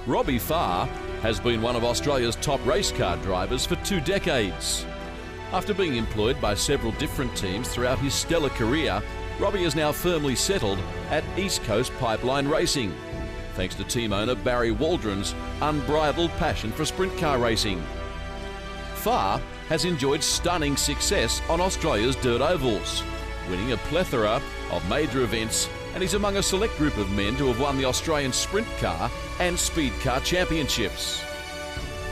Robbie Farr has been one of Australia's top race car drivers for 2 decades. After being employed by several different teams throughout his stellar career, Robbie is now firmly settled at East Coast Pipeline Racing, thanks to team owner Barry Waldron's unbridled passion for sprint car racing. Farr has enjoyed stunning success on Australia's dirt ovals, winning a plethora of major events, and he's among a select group of men to have won the Australian Sprint Car and Speed Car Championships.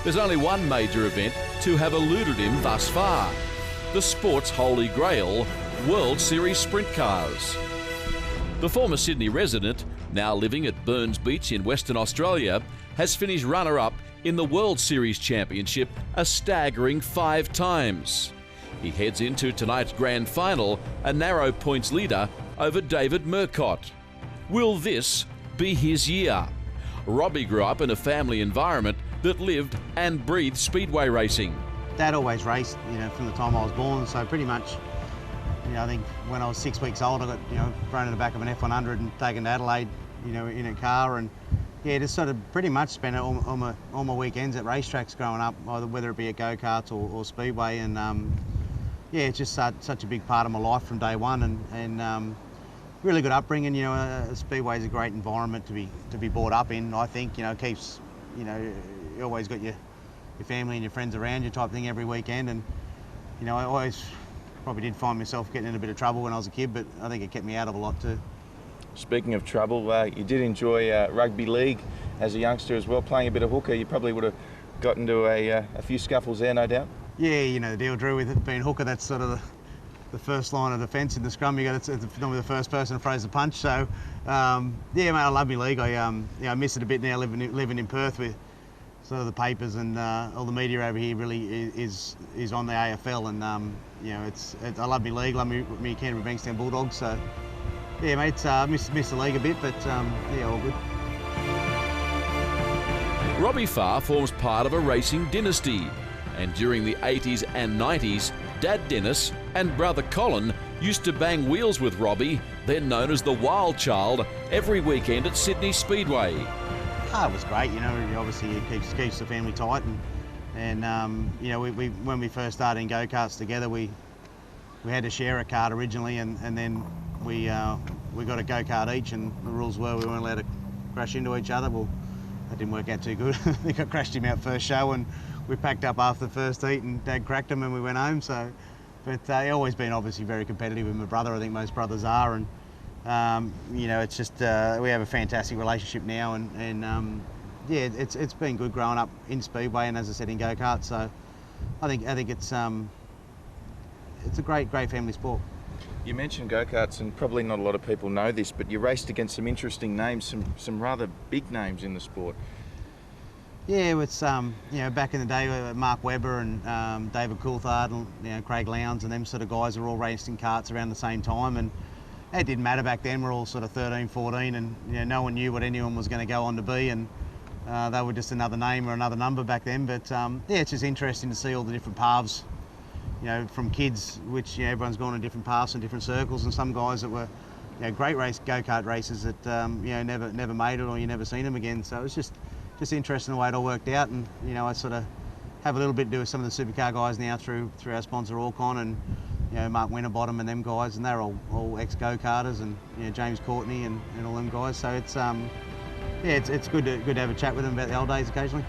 There's only one major event to have eluded him thus far: the sport's holy grail, World Series Sprint Cars. The former Sydney resident, now living at Burns Beach in Western Australia, has finished runner-up in the World Series Championship a staggering 5 times. He heads into tonight's grand final a narrow points leader over David Murcott. Will this be his year? Robbie grew up in a family environment that lived and breathed speedway racing. Dad always raced, from the time I was born, so pretty much, I think when I was 6 weeks old, I got, thrown in the back of an F100 and taken to Adelaide, in a car, and just sort of pretty much spent all my weekends at racetracks growing up, either whether it be at go-karts or speedway, and it's just such a big part of my life from day one, and really good upbringing. Speedway is a great environment to be brought up in. I think it keeps, you always got your family and your friends around you type thing every weekend, and I always probably did find myself getting in a bit of trouble when I was a kid, but I think it kept me out of a lot too. Speaking of trouble, you did enjoy rugby league as a youngster as well, playing a bit of hooker. You probably would have got into a few scuffles there, no doubt. Yeah, the deal, Drew, with it being hooker, that's sort of the first line of defence in the scrum. It's normally the first person who throws the punch. So, mate, I love my league. I miss it a bit now, living in Perth, with sort of the papers and all the media over here really is on the AFL, and I love my league, love me Canterbury Bankstown Bulldogs. So, yeah, mate, miss the league a bit, but all good. Robbie Farr forms part of a racing dynasty, and during the 80s and 90s, Dad Dennis and brother Colin used to bang wheels with Robbie, then known as the Wild Child, every weekend at Sydney Speedway. It was great, obviously it keeps the family tight, and we when we first started in go-karts together, we had to share a kart originally, and then we got a go-kart each, and the rules were we weren't allowed to crash into each other. Well, that didn't work out too good. I think I crashed him out first show, and we packed up after the first heat, and Dad cracked him, and we went home. So, but he's always been obviously very competitive with my brother. I think most brothers are, and it's just we have a fantastic relationship now, and it's been good growing up in speedway, and as I said, in go-karts. So, I think it's a great family sport. You mentioned go-karts, and probably not a lot of people know this, but you raced against some interesting names, some rather big names in the sport. Yeah, it's back in the day, Mark Webber and David Coulthard and Craig Lowndes and them sort of guys were all racing karts around the same time, and it didn't matter back then. We're all sort of 13, 14, and no one knew what anyone was going to go on to be, and they were just another name or another number back then. But it's just interesting to see all the different paths. From kids, which everyone's gone in different paths and different circles, and some guys that were great go-kart racers that never made it, or you never seen them again. So it's just interesting the way it all worked out, and I sort of have a little bit to do with some of the supercar guys now through our sponsor Orcon, and Mark Winterbottom and them guys, and they're all ex-go-karters, and James Courtney and all them guys. So it's it's good to have a chat with them about the old days occasionally.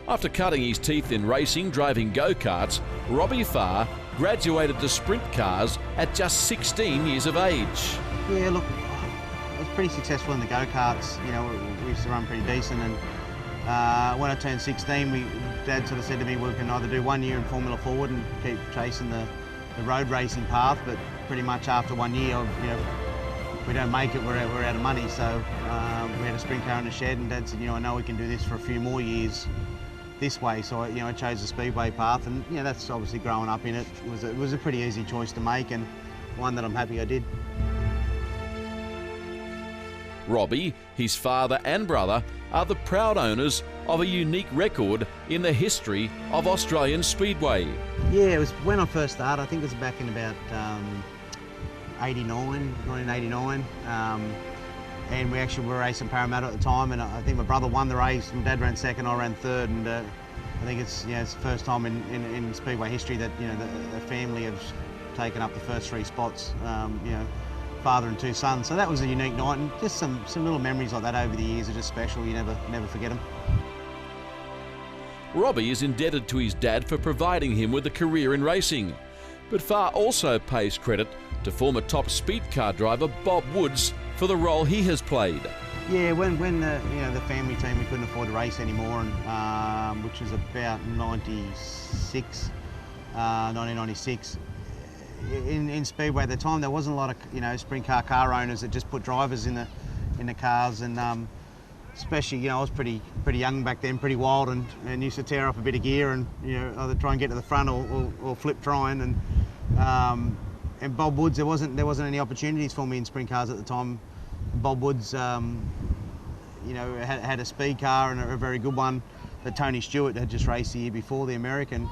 After cutting his teeth in racing, driving go-karts, Robbie Farr graduated to sprint cars at just 16 years of age. Yeah, look, I was pretty successful in the go-karts. We used to run pretty decent, and when I turned 16, Dad sort of said to me, we can either do 1 year in Formula Forward and keep chasing the road racing path, but pretty much after 1 year, if we don't make it, we're out of money. So we had a sprint car in the shed, and Dad said, I know we can do this for a few more years this way. So I chose the speedway path, and that's obviously growing up in it. It was a pretty easy choice to make, and one that I'm happy I did. Robbie, his father and brother are the proud owners of a unique record in the history of Australian speedway. Yeah, it was when I first started. I think it was back in about 1989. and we actually were racing Parramatta at the time, and I think my brother won the race. My dad ran second, I ran third, and I think it's it's the first time in Speedway history that the family have taken up the first 3 spots. Father and 2 sons. So that was a unique night, and just some little memories like that over the years are just special. You never forget them. Robbie is indebted to his dad for providing him with a career in racing, but Farr also pays credit to former top speed car driver Bob Woods for the role he has played. Yeah, when the family team, we couldn't afford to race anymore, and which was about 1996. In Speedway at the time, there wasn't a lot of sprint car owners that just put drivers in the cars, and especially I was pretty young back then, pretty wild, and used to tear up a bit of gear and either try and get to the front or flip trying, and Bob Woods, there wasn't any opportunities for me in sprint cars at the time. Bob Woods had a speed car, and a very good one that Tony Stewart had just raced the year before, the American,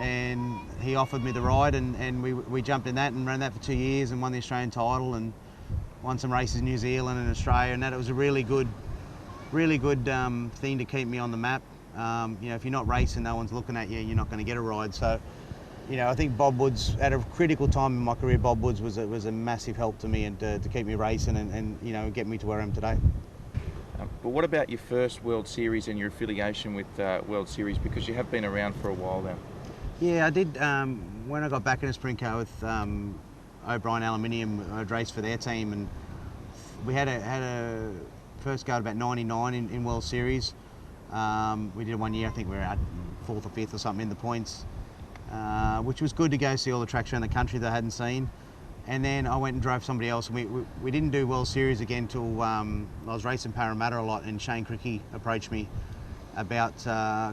and he offered me the ride, and we jumped in that and ran that for 2 years and won the Australian title and won some races in New Zealand and Australia, and that was a really good thing to keep me on the map. If you're not racing, no one's looking at you, you're not going to get a ride. So I think Bob Woods, at a critical time in my career, Bob Woods was a massive help to me and to keep me racing and get me to where I am today. But what about your first World Series and your affiliation with World Series, because you have been around for a while now? Yeah, I did. When I got back in a sprint car with O'Brien Aluminium, I'd raced for their team, and we had a first go at about 99 in World Series. We did 1 year, I think we were at 4th or 5th or something in the points, which was good to go see all the tracks around the country that I hadn't seen. And then I went and drove somebody else, and we didn't do World Series again till I was racing Parramatta a lot, and Shane Cricky approached me about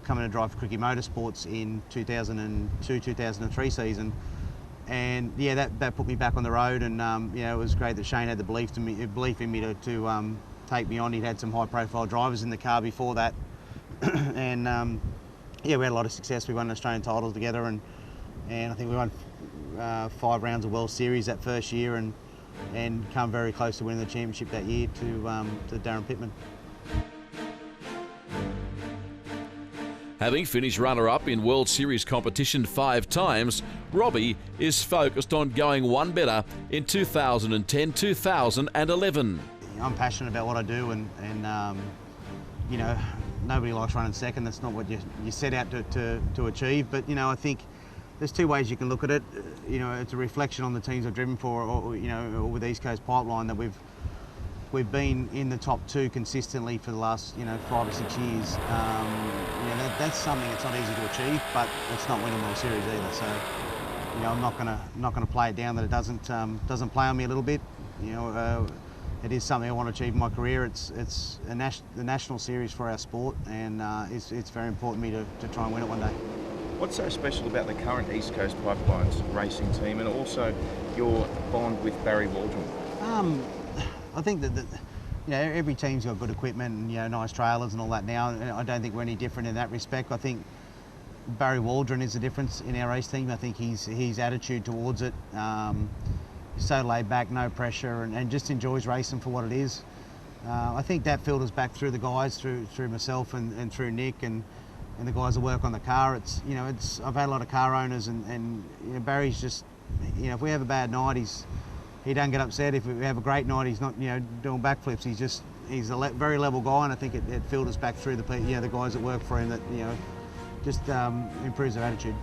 coming to drive for Cricky Motorsports in 2002-2003 season. And yeah, that put me back on the road, and it was great that Shane had the belief in me to take me on. He'd had some high-profile drivers in the car before that, and yeah, we had a lot of success. We won an Australian title together, and I think we won 5 rounds of World Series that first year, and come very close to winning the championship that year to Darren Pittman. Having finished runner-up in World Series competition 5 times, Robbie is focused on going one better in 2010-2011. I'm passionate about what I do, and nobody likes running second. That's not what you set out to achieve. But I think there's 2 ways you can look at it. It's a reflection on the teams I've driven for, or with East Coast Pipeline, that we've been in the top 2 consistently for the last 5 or 6 years. That's something that's not easy to achieve, but it's not winning World Series either. So I'm not gonna play it down that it doesn't play on me a little bit. It is something I want to achieve in my career. It's the national series for our sport, and it's very important to me to try and win it one day. What's so special about the current East Coast Pipelines racing team, and also your bond with Barry Waldron? I think that every team's got good equipment and nice trailers and all that now. I don't think we're any different in that respect. I think Barry Waldron is the difference in our race team. I think his attitude towards it, he's so laid back, no pressure, and just enjoys racing for what it is. I think that filters back through the guys, through myself and through Nick and the guys that work on the car. I've had a lot of car owners, and Barry's just, if we have a bad night, he doesn't get upset. If we have a great night, he's not doing backflips. He's a very level guy, and I think it filters back through the guys that work for him, that just improves their attitude.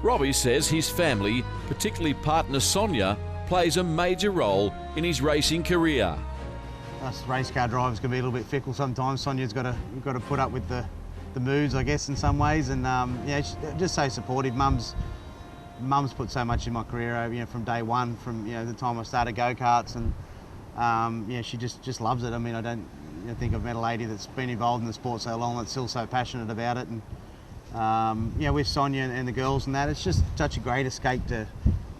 Robbie says his family, particularly partner Sonia, plays a major role in his racing career. Us race car drivers can be a little bit fickle sometimes. Sonia's got to put up with the moods, I guess, in some ways, and she's just so supportive. Mum's put so much in my career, from day one, from the time I started go-karts, and she just loves it. I mean, I don't think I've met a lady that's been involved in the sport so long that's still so passionate about it. And with Sonia and the girls and that, it's just such a great escape.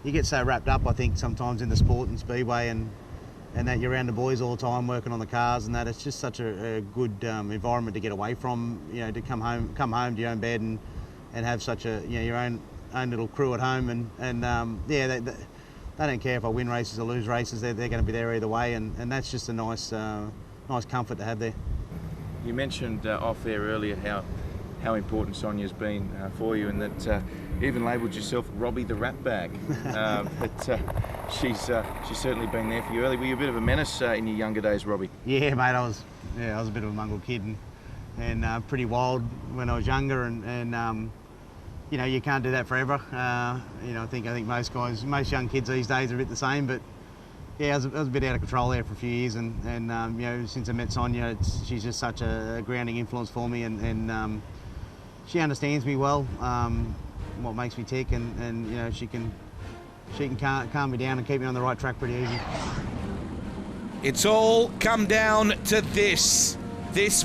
You get so wrapped up, I think, sometimes in the sport and speedway, and that you're around the boys all the time working on the cars, and that it's just such a good environment to get away from. To come home to your own bed and have such a your own little crew at home, and they don't care if I win races or lose races. They're going to be there either way, and that's just a nice comfort to have there. You mentioned off air earlier how important Sonia's been for you, and that you even labelled yourself Robbie the Rat Bag. But she's certainly been there for you early. Were you a bit of a menace in your younger days, Robbie? Yeah, mate, I was a bit of a mongrel kid and pretty wild when I was younger, and you know, you can't do that forever. You know, I think most young kids these days are a bit the same, but yeah, I was a bit out of control there for a few years, and you know, since I met Sonia, she's just such a grounding influence for me, and she understands me well, what makes me tick, and you know, she can calm me down and keep me on the right track pretty easy. It's all come down to this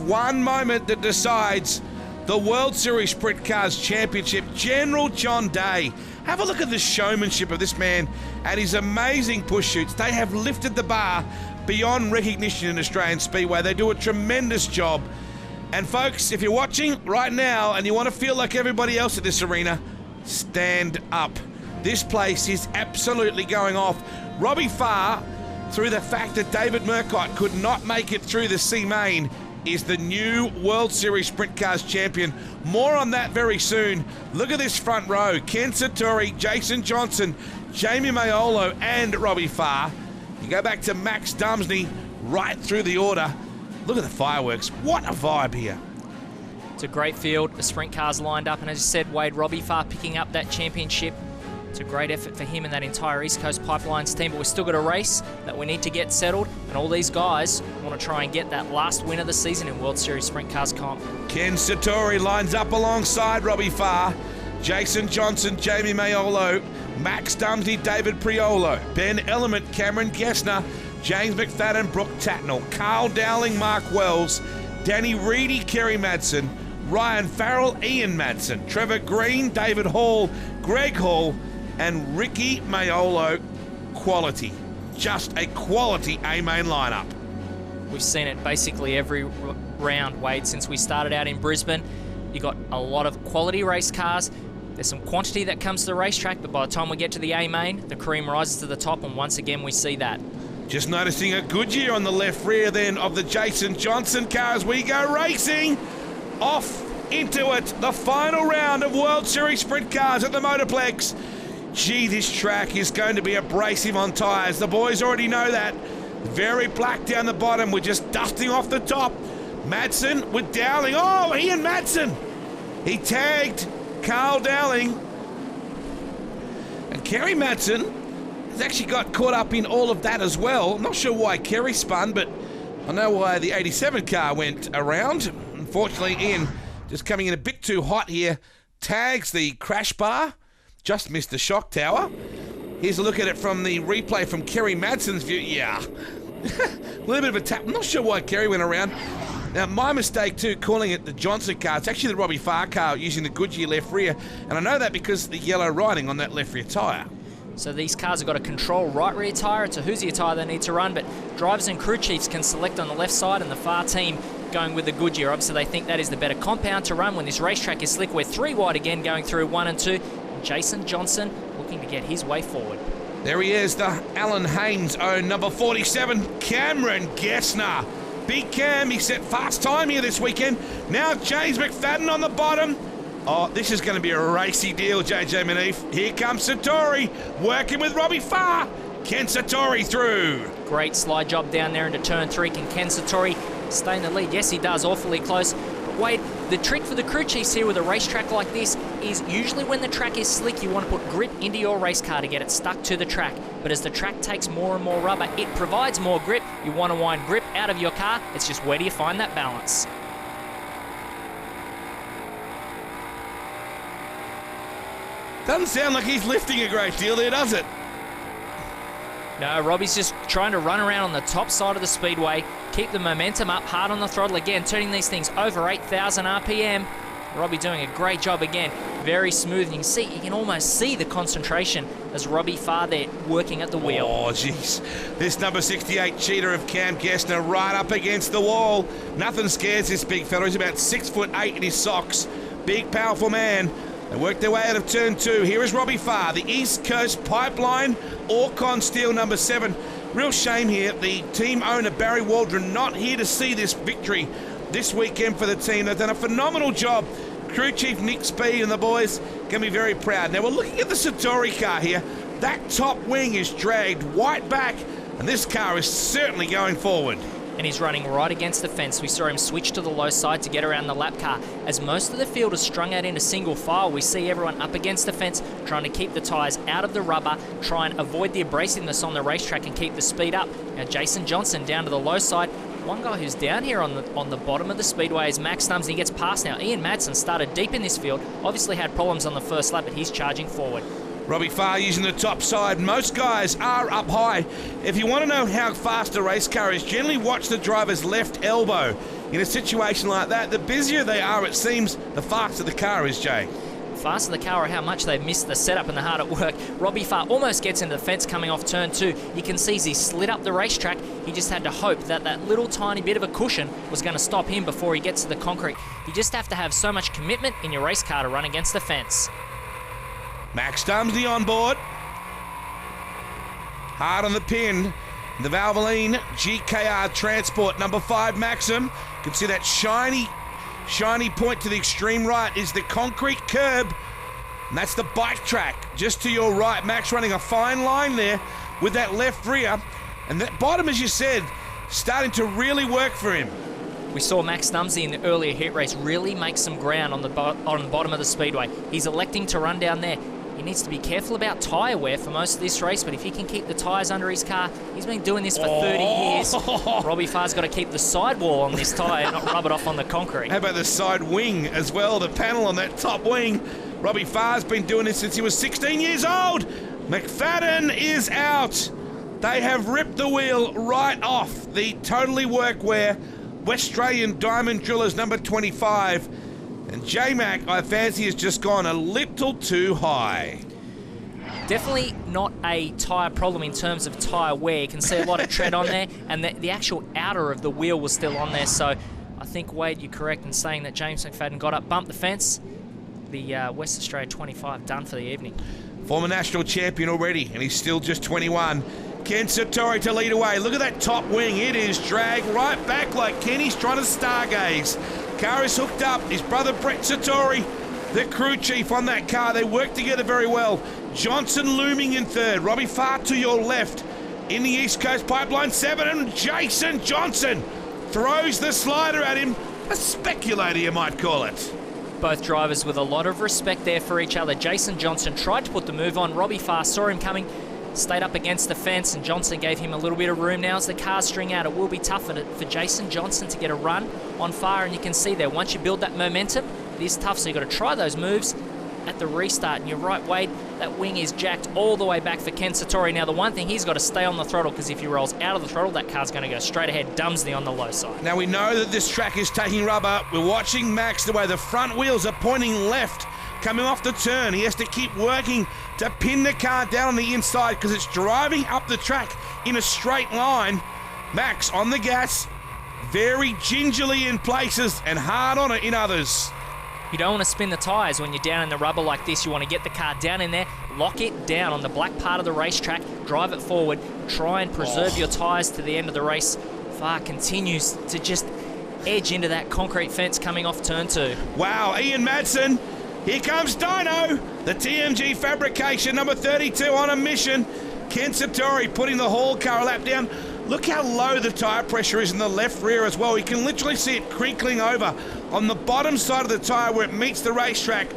one moment that decides the World Series Sprint Cars Championship. General John Day. Have a look at the showmanship of this man and his amazing push shoots. They have lifted the bar beyond recognition in Australian Speedway. They do a tremendous job. And folks, if you're watching right now and you want to feel like everybody else at this arena, stand up. This place is absolutely going off. Robbie Farr, through the fact that David Murcott could not make it through the C main, is the new World Series Sprint Cars champion. More on that very soon. Look at this front row. Ken Satori, Jason Johnson, Jamie Maiolo and Robbie Farr. You go back to Max Dumsney right through the order. Look at the fireworks. What a vibe here. It's a great field. The sprint cars lined up, and as you said, Wade, Robbie Farr picking up that championship. It's a great effort for him and that entire East Coast Pipelines team, but we've still got a race that we need to get settled, and all these guys want to try and get that last win of the season in World Series Sprint Cars Comp. Ken Satori lines up alongside Robbie Farr, Jason Johnson, Jamie Maiolo, Max Dumsney, David Priolo, Ben Element, Cameron Gessner, James McFadden, Brooke Tatnall, Carl Dowling, Mark Wells, Danny Reedy, Kerry Madsen, Ryan Farrell, Ian Madsen, Trevor Green, David Hall, Greg Hall, and Ricky Maiolo. Quality. Just a quality A-main lineup. We've seen it basically every round, Wade, since we started out in Brisbane. You got a lot of quality race cars. There's some quantity that comes to the racetrack, but by the time we get to the A-main, the cream rises to the top, and once again we see that. Just noticing a Goodyear on the left rear then of the Jason Johnson car as we go racing off into it. The final round of World Series Sprint Cars at the Motorplex. Gee, this track is going to be abrasive on tyres. The boys already know that. Very black down the bottom. We're just dusting off the top. Madsen with Dowling. Oh, Ian Madsen. He tagged Carl Dowling. And Kerry Madsen has actually got caught up in all of that as well. I'm not sure why Kerry spun, but I know why the 87 car went around. Unfortunately, Ian just coming in a bit too hot here. Tags the crash bar. Just missed the shock tower. Here's a look at it from the replay from Kerry Madsen's view. Yeah. A little bit of a tap. I'm not sure why Kerry went around. Now, my mistake too, calling it the Johnson car. It's actually the Robbie Farr car using the Goodyear left rear. And I know that because of the yellow writing on that left rear tyre. So these cars have got a control right rear tyre. It's a Hoosier tyre they need to run, but drivers and crew chiefs can select on the left side, and the Farr team going with the Goodyear. Obviously, they think that is the better compound to run when this racetrack is slick. We're 3 wide again going through 1 and 2. Jason Johnson looking to get his way forward. There he is, the Alan Haynes own number 47, Cameron Gessner. Big Cam, he set fast time here this weekend. Now James McFadden on the bottom. Oh, this is going to be a racy deal, JJ Manif. Here comes Satori, working with Robbie Farr. Ken Satori through. Great slide job down there into turn 3. Can Ken Satori stay in the lead? Yes, he does, awfully close. But Wade, the trick for the crew chiefs here with a racetrack like this is usually when the track is slick, you want to put grip into your race car to get it stuck to the track. But as the track takes more and more rubber, it provides more grip. You want to wind grip out of your car. It's just where do you find that balance? Doesn't sound like he's lifting a great deal there, does it? No, Robbie's just trying to run around on the top side of the speedway, keep the momentum up, hard on the throttle again, turning these things over 8,000 RPM. Robbie doing a great job again, very smooth. You can almost see the concentration as Robbie Farr there working at the wheel. Oh, jeez. This number 68 cheater of Cam Gessner right up against the wall. Nothing scares this big fella. He's about 6'8" in his socks. Big, powerful man. and work their way out of turn 2. Here is Robbie Farr, the East Coast Pipeline Orcon Steel number 7. Real shame here, the team owner Barry Waldron not here to see this victory this weekend for the team. They've done a phenomenal job. Crew Chief Nick Speed and the boys can be very proud. Now we're looking at the Satori car here. That top wing is dragged right back, and this car is certainly going forward. And he's running right against the fence. We saw him switch to the low side to get around the lap car. As most of the field is strung out into single file, we see everyone up against the fence trying to keep the tyres out of the rubber, try and avoid the abrasiveness on the racetrack and keep the speed up. Now Jason Johnson down to the low side. One guy who's down here on the bottom of the speedway is Max Thumbs, and he gets past now. Ian Madsen started deep in this field, obviously had problems on the first lap, but he's charging forward. Robbie Farr using the top side. Most guys are up high. If you want to know how fast a race car is, generally watch the driver's left elbow. In a situation like that, the busier they are, it seems, the faster the car is, Jay. Faster the car, or how much they've missed the setup and the hard at work. Robbie Farr almost gets into the fence coming off turn 2. You can see as he slid up the racetrack, he just had to hope that that little tiny bit of a cushion was going to stop him before he gets to the concrete. You just have to have so much commitment in your race car to run against the fence. Max Dumsley on board. Hard on the pin. The Valvoline GKR Transport number 5 Maxim. You can see that shiny point to the extreme right is the concrete curb. And that's the bike track just to your right. Max running a fine line there with that left rear. And that bottom, as you said, starting to really work for him. We saw Max Numsey in the earlier heat race really make some ground on the bottom of the speedway. He's electing to run down there. He needs to be careful about tyre wear for most of this race, but if he can keep the tyres under his car, he's been doing this for 30 years. Robbie Farr's got to keep the sidewall on this tyre, not rub it off on the concrete. How about the side wing as well, the panel on that top wing? Robbie Farr's been doing this since he was 16 years old. McFadden is out. They have ripped the wheel right off the totally workwear West Australian Diamond Drillers number 25. And J-Mac, I fancy, has just gone a little too high. Definitely not a tyre problem in terms of tyre wear. You can see a lot of tread on there, and the actual outer of the wheel was still on there. So I think, Wade, you're correct in saying that James McFadden got up, bumped the fence. The West Australia 25 done for the evening. Former national champion already, and he's still just 21. Ken Satori to lead away. Look at that top wing. It is dragged right back like Kenny's trying to stargaze. Car is hooked up. His brother Brett Satori, the crew chief on that car. They work together very well. Johnson looming in third. Robbie Farr to your left in the East Coast Pipeline 7. And Jason Johnson throws the slider at him. A speculator, you might call it. Both drivers with a lot of respect there for each other. Jason Johnson tried to put the move on. Robbie Farr saw him coming, stayed up against the fence, and Johnson gave him a little bit of room. Now as the cars string out, it will be tough for Jason Johnson to get a run on Farr, and you can see there, once you build that momentum, it is tough, so you've got to try those moves at the restart. And you're right, Wade, that wing is jacked all the way back for Ken Satori. Now the one thing, he's got to stay on the throttle, because if he rolls out of the throttle, that car's going to go straight ahead. Dumsley on the low side. Now we know that this track is taking rubber. We're watching Max, the way the front wheels are pointing left, coming off the turn. He has to keep working to pin the car down on the inside because it's driving up the track in a straight line. Max on the gas, very gingerly in places and hard on it in others. You don't want to spin the tyres when you're down in the rubber like this. You want to get the car down in there, lock it down on the black part of the racetrack, drive it forward, try and preserve your tyres to the end of the race. Farr continues to just edge into that concrete fence coming off turn 2. Wow, Ian Madsen. Here comes Dino, the TMG Fabrication number 32 on a mission. Ken Satori putting the Hall car a lap down. Look how low the tyre pressure is in the left rear as well. You can literally see it crinkling over on the bottom side of the tyre where it meets the racetrack.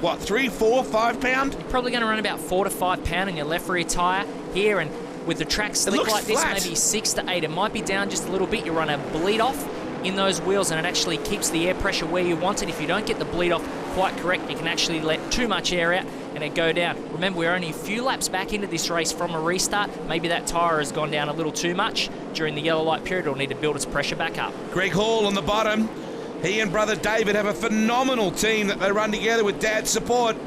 What, 3, 4, 5 pound? You're probably going to run about 4 to 5 pound in your left rear tyre here, and with the track slick like this, maybe 6 to 8. It might be down just a little bit. You run a bleed off in those wheels, and it actually keeps the air pressure where you want it. If you don't get the bleed off quite correct, you can actually let too much air out and it go down. Remember, we're only a few laps back into this race from a restart. Maybe that tyre has gone down a little too much during the yellow light period. It'll need to build its pressure back up. Greg Hall on the bottom. He and brother David have a phenomenal team that they run together with dad's support.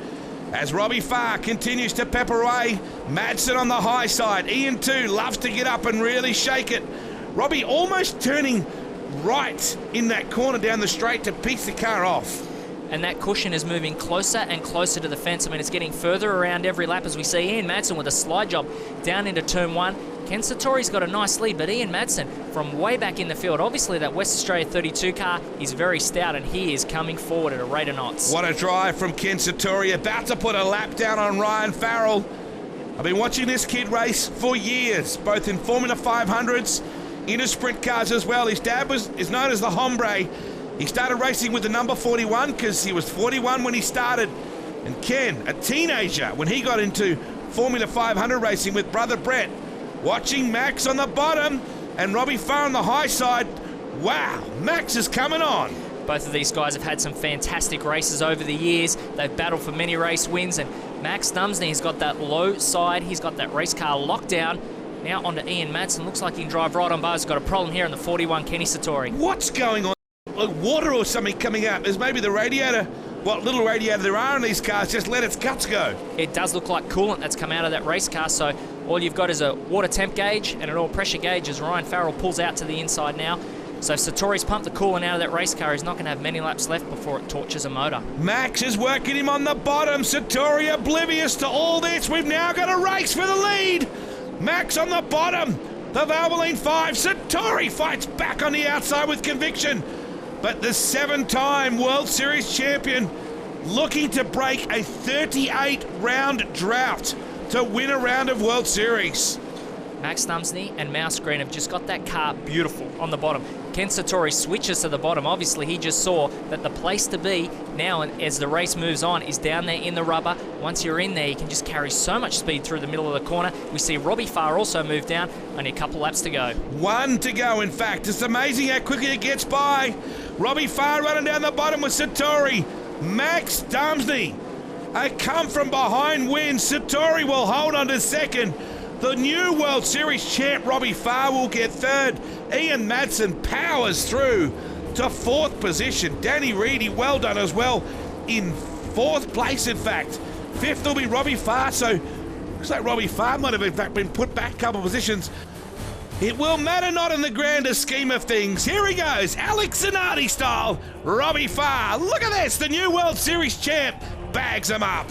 As Robbie Farr continues to pepper away, Madsen on the high side. Ian too loves to get up and really shake it. Robbie almost turning right in that corner down the straight to piece the car off. and that cushion is moving closer and closer to the fence. I mean, it's getting further around every lap as we see Ian Madsen with a slide job down into turn 1. Ken Sartori's got a nice lead, but Ian Madsen from way back in the field, obviously that West Australia 32 car is very stout, and he is coming forward at a rate of knots. What a drive from Ken Sartori, about to put a lap down on Ryan Farrell. I've been watching this kid race for years, both in Formula 500s, into sprint cars as well. His dad is known as the Hombre. He started racing with the number 41 because he was 41 when he started. And Ken, a teenager, when he got into Formula 500 racing with brother Brett, watching Max on the bottom and Robbie Farr on the high side. Wow, Max is coming on. Both of these guys have had some fantastic races over the years. They've battled for many race wins, and Max Dumsney's got that low side. He's got that race car locked down. Now onto Ian Madsen. Looks like he can drive right on bars. Got a problem here in the 41, Kenny Sartori. What's going on? Like water or something coming out. There's maybe the radiator. What little radiator there are in these cars, just let its guts go. It does look like coolant that's come out of that race car, so all you've got is a water temp gauge and an oil pressure gauge as Ryan Farrell pulls out to the inside now. So if Sartori's pumped the coolant out of that race car, he's not going to have many laps left before it torches a motor. Max is working him on the bottom. Sartori oblivious to all this. We've now got a race for the lead. Max on the bottom. The Valvoline 5. Sartori fights back on the outside with conviction. But the 7-time World Series champion looking to break a 38-round drought to win a round of World Series. Max Dumsney and Mouse Green have just got that car beautiful on the bottom. Ken Sartori switches to the bottom. Obviously, he just saw that the place to be now, and as the race moves on, is down there in the rubber. Once you're in there, you can just carry so much speed through the middle of the corner. We see Robbie Farr also move down. Only a couple laps to go. 1 to go, in fact. It's amazing how quickly it gets by. Robbie Farr running down the bottom with Sartori. Max Dumsney, a come-from-behind win. Sartori will hold on to second. The new World Series champ, Robbie Farr, will get third. Ian Madsen powers through to 4th position. Danny Reedy, well done as well, in 4th place, in fact. 5th will be Robbie Farr, so looks like Robbie Farr might have, in fact, been put back a couple of positions. It will matter not in the grander scheme of things. Here he goes, Alex Zanardi style. Robbie Farr, look at this, the new World Series champ bags him up.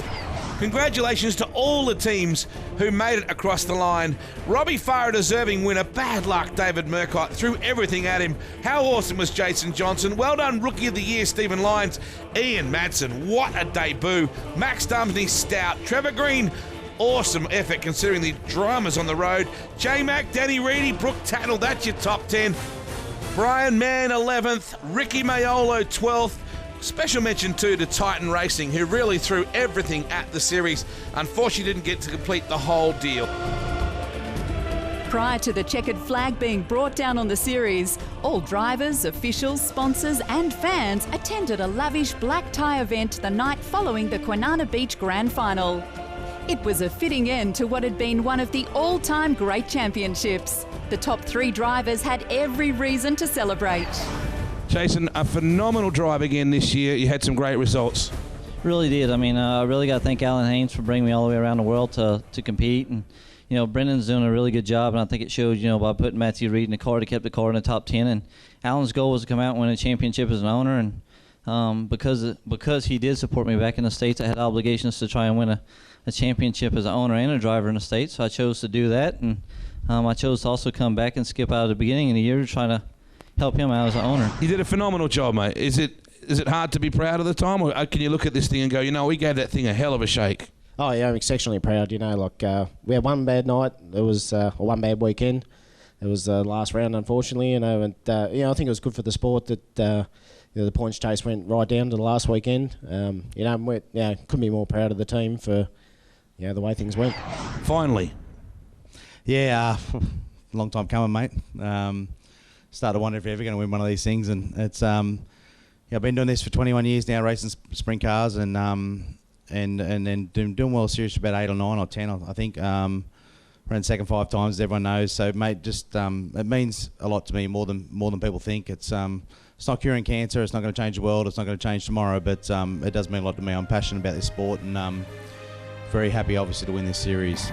Congratulations to all the teams who made it across the line. Robbie Farr, a deserving winner. Bad luck, David Murcott threw everything at him. How awesome was Jason Johnson? Well done, Rookie of the Year, Stephen Lyons. Ian Madsen, what a debut. Max Dumsney, stout. Trevor Green, awesome effort considering the dramas on the road. J-Mac, Danny Reedy, Brooke Tatnell, that's your top 10. Brian Mann, 11th. Ricky Mayolo, 12th. Special mention too to Titan Racing, who really threw everything at the series. Unfortunately didn't get to complete the whole deal. Prior to the checkered flag being brought down on the series, all drivers, officials, sponsors and fans attended a lavish black tie event the night following the Kwinana Beach Grand Final. It was a fitting end to what had been one of the all-time great championships. The top 3 drivers had every reason to celebrate. Jason, a phenomenal drive again this year. You had some great results. Really did. I mean, I really got to thank Alan Haynes for bringing me all the way around the world to compete. And, you know, Brendan's doing a really good job, and I think it shows, you know, by putting Matthew Reed in the car to keep the car in the top 10. And Alan's goal was to come out and win a championship as an owner. And because he did support me back in the States, I had obligations to try and win a championship as an owner and a driver in the States. So I chose to do that. And I chose to also come back and skip out at the beginning of the year to try to help him out as an owner. You did a phenomenal job, mate. Is it hard to be proud of the time, or can you look at this thing and go, you know, we gave that thing a hell of a shake? Oh yeah, I'm exceptionally proud. You know, like we had one bad night. It was or one bad weekend. It was the last round, unfortunately. You know, and you know, I think it was good for the sport that you know, the points chase went right down to the last weekend. You know, couldn't be more proud of the team for, you know, the way things went. Finally. Yeah, long time coming, mate. Started to wonder if you're ever going to win one of these things, and it's yeah, I've been doing this for 21 years now, racing sprint cars, and then doing World Series for about 8 or 9 or 10, I think. Ran second 5 times, as everyone knows. So, mate, just it means a lot to me, more than people think. It's not curing cancer. It's not going to change the world. It's not going to change tomorrow, but it does mean a lot to me. I'm passionate about this sport, and very happy, obviously, to win this series.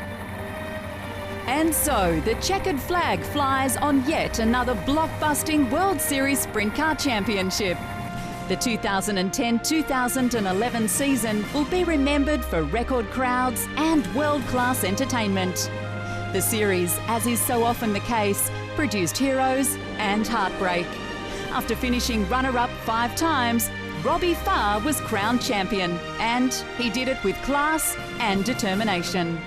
And so the checkered flag flies on yet another blockbusting World Series Sprint Car Championship. The 2010-2011 season will be remembered for record crowds and world-class entertainment. The series, as is so often the case, produced heroes and heartbreak. After finishing runner-up 5 times, Robbie Farr was crowned champion, and he did it with class and determination.